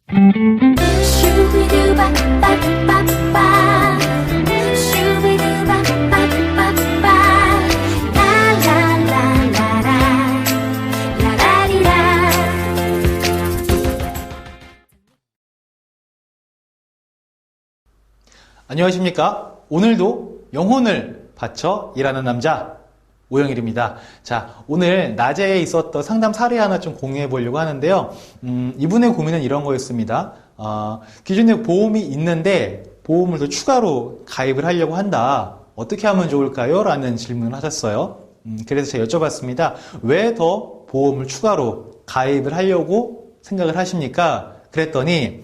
슈비두바빠빠빠 슈비두바빠빠빠 라라라라라 라라리라. 안녕하십니까? 오늘도 영혼을 바쳐 일하는 남자 오영일입니다. 자, 오늘 낮에 있었던 상담 사례 하나 좀 공유해 보려고 하는데요. 이분의 고민은 이런 거였습니다. 기존에 보험이 있는데 보험을 더 추가로 가입을 하려고 한다. 어떻게 하면 좋을까요? 라는 질문을 하셨어요. 그래서 제가 여쭤봤습니다. 왜 더 보험을 추가로 가입을 하려고 생각을 하십니까? 그랬더니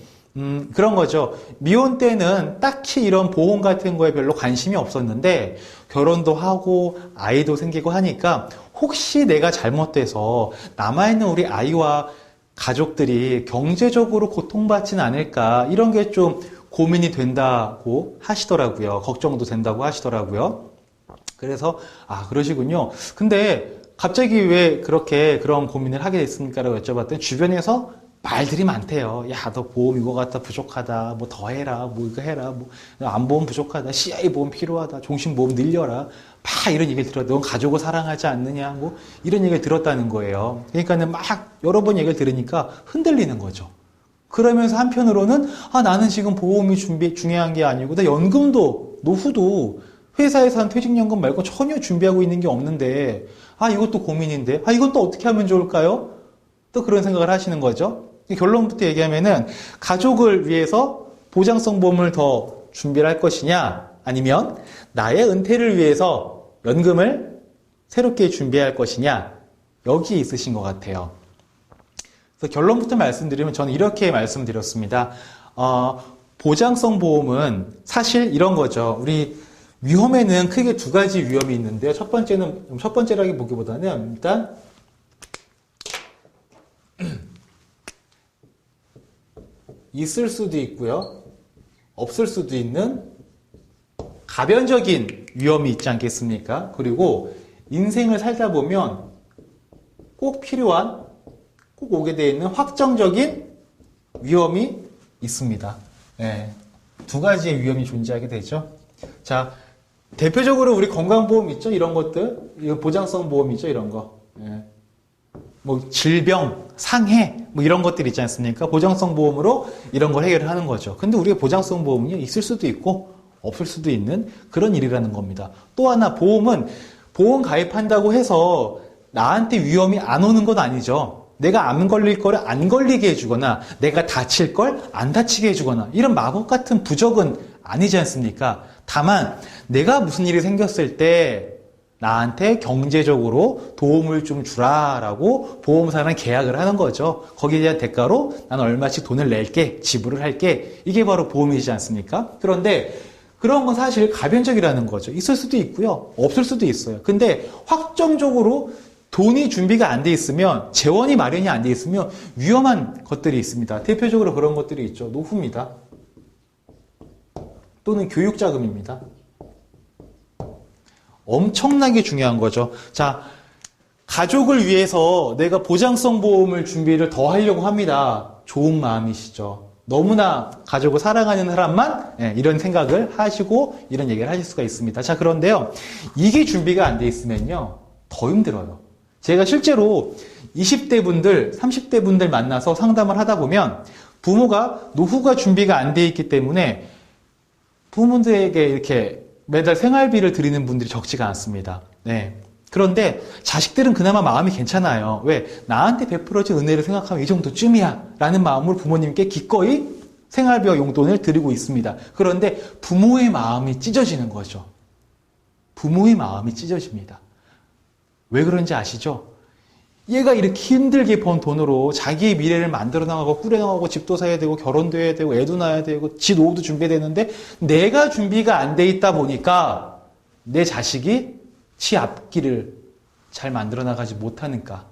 그런 거죠. 미혼 때는 딱히 이런 보험 같은 거에 별로 관심이 없었는데 결혼도 하고 아이도 생기고 하니까 혹시 내가 잘못돼서 남아있는 우리 아이와 가족들이 경제적으로 고통받지는 않을까 이런 게 좀 고민이 된다고 하시더라고요. 걱정도 된다고 하시더라고요. 그래서 그러시군요. 근데 갑자기 왜 그렇게 그런 고민을 하게 됐습니까? 라고 여쭤봤더니 주변에서 말들이 많대요. 야, 너 보험 이거 갖다 부족하다. 뭐 더 해라. 뭐 이거 해라. 뭐 안보험 부족하다. CI 보험 필요하다. 종신보험 늘려라. 막 이런 얘기를 들었. 넌 가족을 사랑하지 않느냐. 뭐 이런 얘기를 들었다는 거예요. 그러니까는 막 여러 번 얘기를 들으니까 흔들리는 거죠. 그러면서 한편으로는 나는 지금 보험이 중요한 게 아니고 나 연금도 노후도 회사에서 한 퇴직연금 말고 전혀 준비하고 있는 게 없는데 이것도 고민인데 이건 또 어떻게 하면 좋을까요? 또 그런 생각을 하시는 거죠. 결론부터 얘기하면은 가족을 위해서 보장성 보험을 더 준비를 할 것이냐 아니면 나의 은퇴를 위해서 연금을 새롭게 준비할 것이냐 여기에 있으신 것 같아요. 그래서 결론부터 말씀드리면 저는 이렇게 말씀드렸습니다. 보장성 보험은 사실 이런 거죠. 우리 위험에는 크게 두 가지 위험이 있는데요. 첫 번째라기 보기보다는 일단 있을 수도 있고요. 없을 수도 있는 가변적인 위험이 있지 않겠습니까? 그리고 인생을 살다 보면 꼭 필요한, 꼭 오게 되어 있는 확정적인 위험이 있습니다. 네, 두 가지의 위험이 존재하게 되죠. 자, 대표적으로 우리 건강보험 있죠? 이런 것들. 보장성 보험 있죠? 이런 거. 네. 뭐 질병, 상해 뭐 이런 것들 있지 않습니까? 보장성 보험으로 이런 걸 해결을 하는 거죠. 근데 우리가 보장성 보험이 있을 수도 있고 없을 수도 있는 그런 일이라는 겁니다. 또 하나 보험은 보험 가입한다고 해서 나한테 위험이 안 오는 건 아니죠. 내가 안 걸릴 거를 안 걸리게 해주거나 내가 다칠 걸 안 다치게 해주거나 이런 마법 같은 부적은 아니지 않습니까? 다만 내가 무슨 일이 생겼을 때 나한테 경제적으로 도움을 좀 주라라고 보험사랑 계약을 하는 거죠. 거기에 대한 대가로 나는 얼마씩 돈을 낼게, 지불을 할게. 이게 바로 보험이지 않습니까? 그런데 그런 건 사실 가변적이라는 거죠. 있을 수도 있고요. 없을 수도 있어요. 근데 확정적으로 돈이 준비가 안 돼 있으면, 재원이 마련이 안 돼 있으면 위험한 것들이 있습니다. 대표적으로 그런 것들이 있죠. 노후입니다. 또는 교육자금입니다. 엄청나게 중요한 거죠. 자, 가족을 위해서 내가 보장성 보험을 준비를 더 하려고 합니다. 좋은 마음이시죠. 너무나 가족을 사랑하는 사람만 이런 생각을 하시고 이런 얘기를 하실 수가 있습니다. 자, 그런데요. 이게 준비가 안 돼 있으면요. 더 힘들어요. 제가 실제로 20대 분들, 30대 분들 만나서 상담을 하다 보면 부모가 노후가 준비가 안 돼 있기 때문에 부모들에게 이렇게 매달 생활비를 드리는 분들이 적지가 않습니다. 네. 그런데 자식들은 그나마 마음이 괜찮아요. 왜? 나한테 베풀어진 은혜를 생각하면 이 정도쯤이야 라는 마음으로 부모님께 기꺼이 생활비와 용돈을 드리고 있습니다. 그런데 부모의 마음이 찢어지는 거죠. 부모의 마음이 찢어집니다. 왜 그런지 아시죠? 얘가 이렇게 힘들게 번 돈으로 자기의 미래를 만들어 나가고 꾸려 나가고 집도 사야 되고 결혼도 해야 되고 애도 낳아야 되고 지 노후도 준비되는데 내가 준비가 안 돼 있다 보니까 내 자식이 지 앞길을 잘 만들어 나가지 못하니까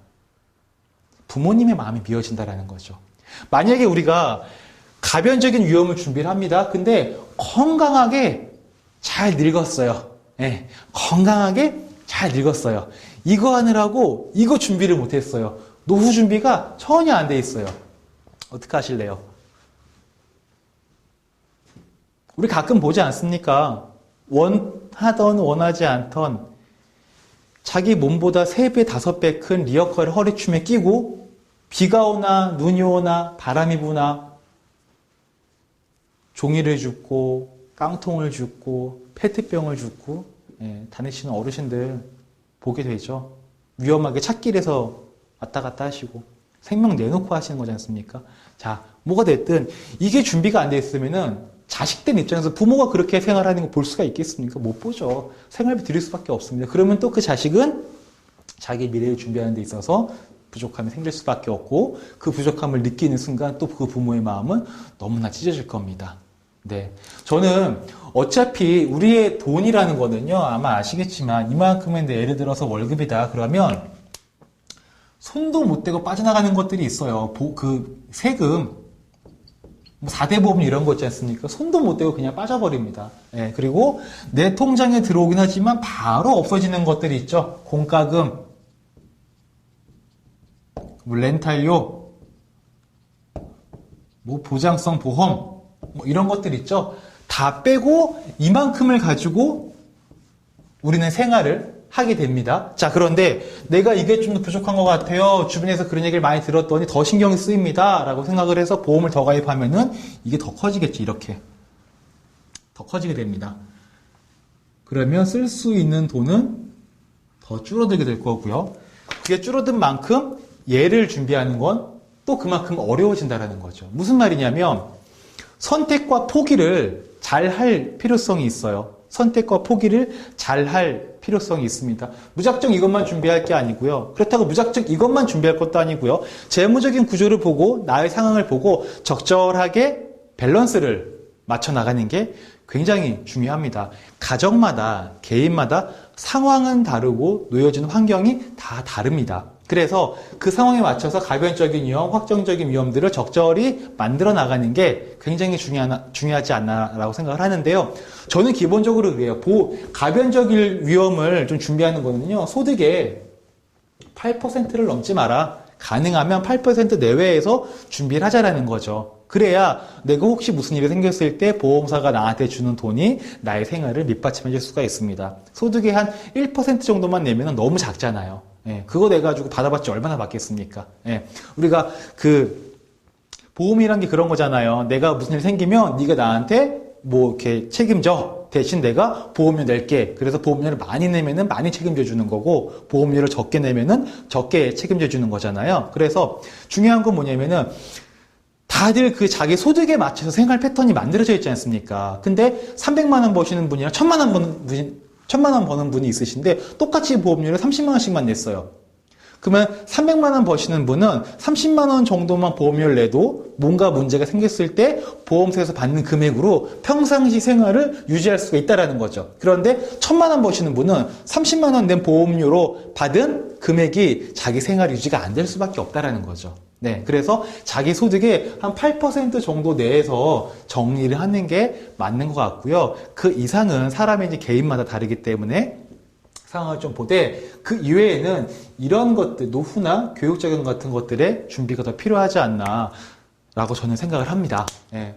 부모님의 마음이 미어진다라는 거죠. 만약에 우리가 가변적인 위험을 준비를 합니다. 근데 건강하게 잘 늙었어요. 네, 건강하게 잘 늙었어요. 이거 하느라고 이거 준비를 못했어요. 노후 준비가 전혀 안 돼 있어요. 어떻게 하실래요? 우리 가끔 보지 않습니까? 원하던 원하지 않던 자기 몸보다 3배, 5배 큰 리어카를 허리춤에 끼고 비가 오나 눈이 오나 바람이 부나 종이를 줍고 깡통을 줍고 페트병을 줍고 다니시는 어르신들 보게 되죠. 위험하게 찻길에서 왔다 갔다 하시고 생명 내놓고 하시는 거지 않습니까? 자, 뭐가 됐든 이게 준비가 안 돼 있으면은 자식된 입장에서 부모가 그렇게 생활하는 거 볼 수가 있겠습니까? 못 보죠. 생활비 드릴 수밖에 없습니다. 그러면 또 그 자식은 자기 미래를 준비하는 데 있어서 부족함이 생길 수밖에 없고 그 부족함을 느끼는 순간 또 그 부모의 마음은 너무나 찢어질 겁니다. 네. 저는 어차피 우리의 돈이라는 거는요, 아마 아시겠지만 이만큼은 예를 들어서 월급이다. 그러면 손도 못 대고 빠져나가는 것들이 있어요. 그 세금, 4대 보험 이런 거 있지 않습니까? 손도 못 대고 그냥 빠져버립니다. 예, 그리고 내 통장에 들어오긴 하지만 바로 없어지는 것들이 있죠. 공과금, 렌탈료, 보장성 보험, 이런 것들 있죠. 다 빼고 이만큼을 가지고 우리는 생활을 하게 됩니다. 자, 그런데 내가 이게 좀 더 부족한 것 같아요. 주변에서 그런 얘기를 많이 들었더니 더 신경이 쓰입니다. 라고 생각을 해서 보험을 더 가입하면은 이게 더 커지겠지, 이렇게. 더 커지게 됩니다. 그러면 쓸 수 있는 돈은 더 줄어들게 될 거고요. 그게 줄어든 만큼 얘를 준비하는 건 또 그만큼 어려워진다는 거죠. 무슨 말이냐면 선택과 포기를 잘 할 필요성이 있어요. 선택과 포기를 잘 할 필요성이 있습니다. 무작정 이것만 준비할 게 아니고요. 그렇다고 무작정 이것만 준비할 것도 아니고요. 재무적인 구조를 보고 나의 상황을 보고 적절하게 밸런스를 맞춰 나가는 게 굉장히 중요합니다. 가정마다 개인마다 상황은 다르고 놓여진 환경이 다 다릅니다. 그래서 그 상황에 맞춰서 가변적인 위험, 확정적인 위험들을 적절히 만들어 나가는 게 굉장히 중요하지 않나라고 생각을 하는데요. 저는 기본적으로 그래요. 가변적인 위험을 좀 준비하는 거는요. 소득의 8%를 넘지 마라. 가능하면 8% 내외에서 준비를 하자라는 거죠. 그래야 내가 혹시 무슨 일이 생겼을 때 보험사가 나한테 주는 돈이 나의 생활을 밑받침해 줄 수가 있습니다. 소득의 한 1% 정도만 내면 너무 작잖아요. 예, 그거 내가지고 받아봤자 얼마나 받겠습니까? 예, 우리가 보험이란 게 그런 거잖아요. 내가 무슨 일 생기면 네가 나한테 이렇게 책임져. 대신 내가 보험료 낼게. 그래서 보험료를 많이 내면은 많이 책임져 주는 거고, 보험료를 적게 내면은 적게 책임져 주는 거잖아요. 그래서 중요한 건 뭐냐면은, 다들 그 자기 소득에 맞춰서 생활 패턴이 만들어져 있지 않습니까? 근데 300만 원 버시는 분이랑 1000만 원 버는 분이 있으신데 똑같이 보험료를 30만 원씩만 냈어요. 그러면 300만 원 버시는 분은 30만 원 정도만 보험료를 내도 뭔가 문제가 생겼을 때 보험사에서 받는 금액으로 평상시 생활을 유지할 수가 있다는 거죠. 그런데 1000만 원 버시는 분은 30만 원 낸 보험료로 받은 금액이 자기 생활 유지가 안 될 수밖에 없다는 거죠. 네, 그래서 자기 소득의 한 8% 정도 내에서 정리를 하는 게 맞는 것 같고요. 그 이상은 사람의 이제 개인마다 다르기 때문에 상황을 좀 보되 그 이외에는 이런 것들, 노후나 교육적인 같은 것들의 준비가 더 필요하지 않나라고 저는 생각을 합니다. 예.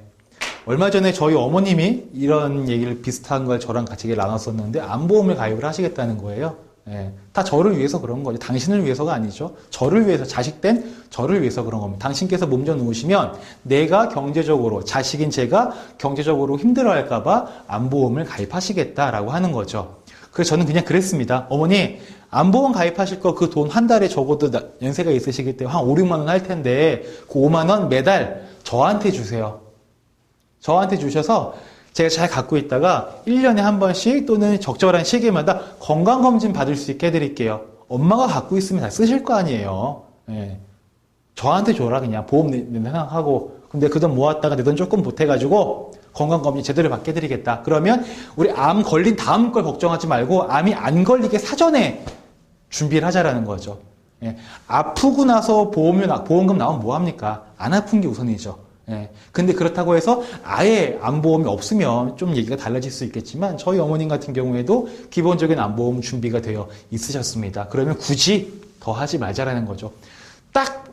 얼마 전에 저희 어머님이 이런 얘기를 비슷한 걸 저랑 같이 얘기를 나눴었는데 암보험을 가입을 하시겠다는 거예요. 예. 다 저를 위해서 그런 거죠. 당신을 위해서가 아니죠. 저를 위해서, 자식된 저를 위해서 그런 겁니다. 당신께서 몸져 누우시면 내가 경제적으로, 자식인 제가 경제적으로 힘들어할까봐 암보험을 가입하시겠다라고 하는 거죠. 그래서 저는 그냥 그랬습니다. 어머니, 암보험 가입하실 거 그 돈 한 달에 적어도 연세가 있으시기 때문에 한 5, 6만 원 할 텐데 그 5만 원 매달 저한테 주세요. 저한테 주셔서 제가 잘 갖고 있다가 1년에 한 번씩 또는 적절한 시기마다 건강검진 받을 수 있게 해드릴게요. 엄마가 갖고 있으면 다 쓰실 거 아니에요. 예. 저한테 줘라 그냥 보험 생각하고. 근데 그 돈 모았다가 내 돈 조금 보태가지고 건강검진 제대로 받게 해드리겠다. 그러면 우리 암 걸린 다음 걸 걱정하지 말고 암이 안 걸리게 사전에 준비를 하자라는 거죠. 예. 아프고 나서 보험금 나오면 뭐합니까? 안 아픈 게 우선이죠. 예. 근데 그렇다고 해서 아예 암보험이 없으면 좀 얘기가 달라질 수 있겠지만 저희 어머님 같은 경우에도 기본적인 암보험 준비가 되어 있으셨습니다. 그러면 굳이 더 하지 말자라는 거죠. 딱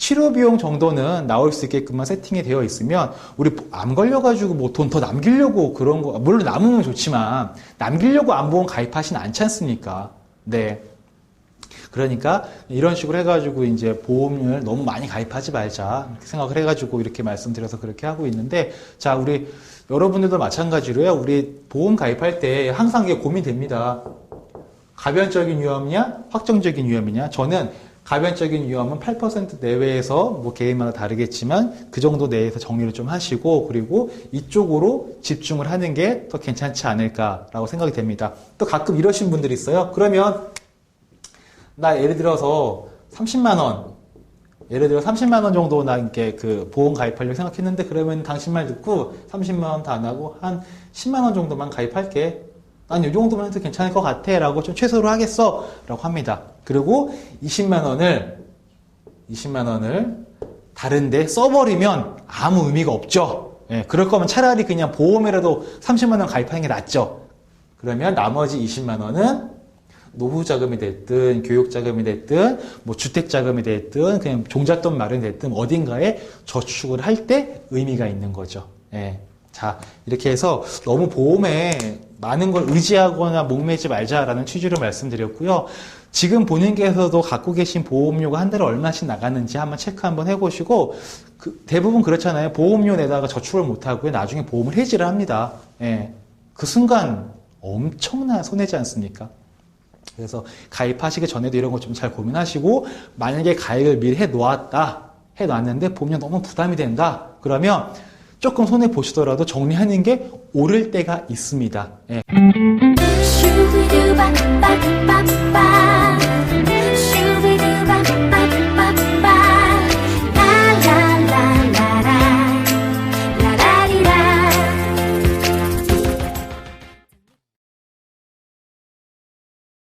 치료 비용 정도는 나올 수 있게끔만 세팅이 되어 있으면 우리 암 걸려가지고 뭐 돈 더 남기려고 그런 거 물론 남으면 좋지만 남기려고 암보험 가입하진 않지 않습니까? 네. 그러니까 이런 식으로 해가지고 이제 보험료를 너무 많이 가입하지 말자 이렇게 생각을 해가지고 이렇게 말씀드려서 그렇게 하고 있는데 자 우리 여러분들도 마찬가지로요. 우리 보험 가입할 때 항상 이게 고민됩니다. 가변적인 위험이냐 확정적인 위험이냐. 저는 가변적인 위험은 8% 내외에서 뭐 개인마다 다르겠지만 그 정도 내에서 정리를 좀 하시고 그리고 이쪽으로 집중을 하는 게 더 괜찮지 않을까라고 생각이 됩니다. 또 가끔 이러신 분들이 있어요. 그러면 나 예를 들어서 30만 원 정도 나 이렇게 그 보험 가입하려고 생각했는데 그러면 당신 말 듣고 30만 원 다 안 하고 한 10만 원 정도만 가입할게. 난 이 정도만 해도 괜찮을 것 같아 라고 좀 최소로 하겠어 라고 합니다. 그리고 20만 원을 다른데 써버리면 아무 의미가 없죠. 예, 그럴 거면 차라리 그냥 보험이라도 30만 원 가입하는 게 낫죠. 그러면 나머지 20만 원은 노후 자금이 됐든 교육 자금이 됐든 뭐 주택 자금이 됐든 그냥 종잣돈 마련이 됐든 어딘가에 저축을 할 때 의미가 있는 거죠. 예. 자, 이렇게 해서 너무 보험에 많은 걸 의지하거나 목매지 말자라는 취지로 말씀드렸고요. 지금 본인께서도 갖고 계신 보험료가 한 달에 얼마씩 나가는지 한번 체크 한번 해보시고 대부분 그렇잖아요. 보험료 내다가 저축을 못하고요. 나중에 보험을 해지를 합니다. 예. 그 순간 엄청난 손해지 않습니까? 그래서 가입하시기 전에도 이런 거 좀 잘 고민하시고 만약에 가입을 미리 해놨는데 보험료 너무 부담이 된다. 그러면 조금 손해 보시더라도 정리하는 게 옳을 때가 있습니다. 예. 슈비두바바바